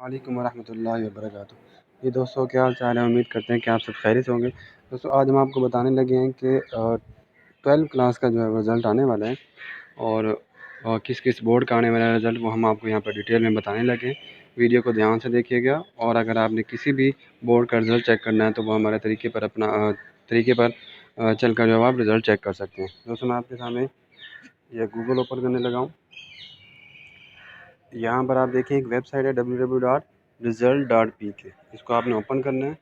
وعلیکم ورحمۃ اللہ وبرکاتہ۔ یہ دوستوں کیا حال چال ہے؟ امید کرتے ہیں کہ آپ سب خیریت سے ہوں گے۔ دوستوں آج ہم آپ کو بتانے لگے ہیں کہ 12 کلاس کا جو ہے رزلٹ آنے والا ہے، اور کس کس بورڈ کا آنے والا ہے رزلٹ، وہ ہم آپ کو یہاں پر ڈیٹیل میں بتانے لگے ہیں۔ ویڈیو کو دھیان سے دیکھیے گا، اور اگر آپ نے کسی بھی بورڈ کا رزلٹ چیک کرنا ہے تو وہ ہمارے طریقے پر چل کر جو آپ رزلٹ چیک کر سکتے ہیں۔ دوستوں میں آپ کے سامنے یہ گوگل اوپن کرنے لگا ہوں۔ یہاں پر آپ دیکھیں ایک ویب سائٹ ہے www.result.pk، اس کو آپ نے اوپن کرنا ہے۔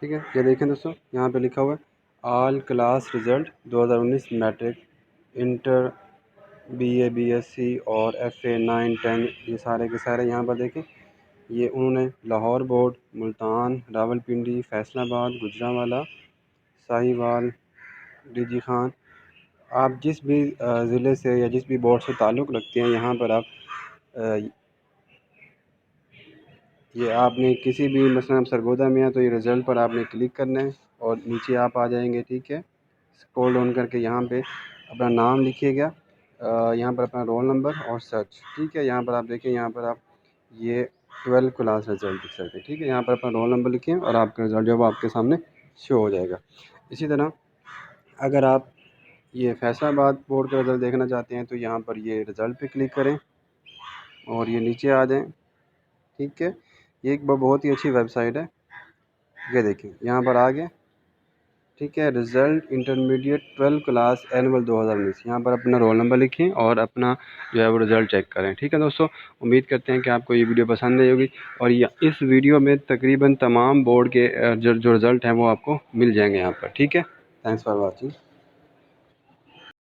ٹھیک ہے، یہ دیکھیں دوستوں، یہاں پہ لکھا ہوا ہے all class result 2019 matric inter B A B S C اور ایف اے 9 10، یہ سارے کے سارے یہاں پر دیکھیں۔ یہ انہوں نے لاہور بورڈ، ملتان، راولپنڈی، فیصل آباد، گجرانوالہ، ساہیوال، ڈی جی خان، آپ جس بھی ضلع سے یا جس بھی بورڈ سے تعلق رکھتے ہیں، یہاں پر آپ یہ آپ نے کسی بھی مثلا سرگودا میں ہے تو یہ رزلٹ پر آپ نے کلک کرنا ہے، اور نیچے آپ آ جائیں گے۔ ٹھیک ہے، اسکرول ڈاؤن کر کے یہاں پہ اپنا نام لکھیے گا، یہاں پر اپنا رول نمبر اور سرچ۔ ٹھیک ہے، یہاں پر آپ دیکھیں، یہاں پر آپ یہ 12 کلاس رزلٹ لکھ سکتے ہیں۔ ٹھیک ہے، یہاں پر اپنا رول نمبر لکھیں اور آپ کا رزلٹ جو ہے آپ کے سامنے شو ہو جائے گا۔ اسی طرح اگر آپ یہ فیصل آباد بورڈ کا رزلٹ دیکھنا چاہتے ہیں تو یہاں پر یہ رزلٹ پہ کلک کریں اور یہ نیچے آ جائیں۔ ٹھیک ہے، یہ ایک بہت ہی اچھی ویب سائٹ ہے، یہ دیکھیں یہاں پر آ گئے۔ ٹھیک ہے، رزلٹ انٹرمیڈیٹ 12 کلاس اینول 2019، یہاں پر اپنا رول نمبر لکھیں اور اپنا جو ہے وہ رزلٹ چیک کریں۔ ٹھیک ہے دوستوں، امید کرتے ہیں کہ آپ کو یہ ویڈیو پسند آئی ہوگی، اور اس ویڈیو میں تقریباً تمام بورڈ کے جو رزلٹ ہیں وہ آپ کو مل جائیں گے یہاں پر۔ ٹھیک ہے، تھینکس فار واچنگ۔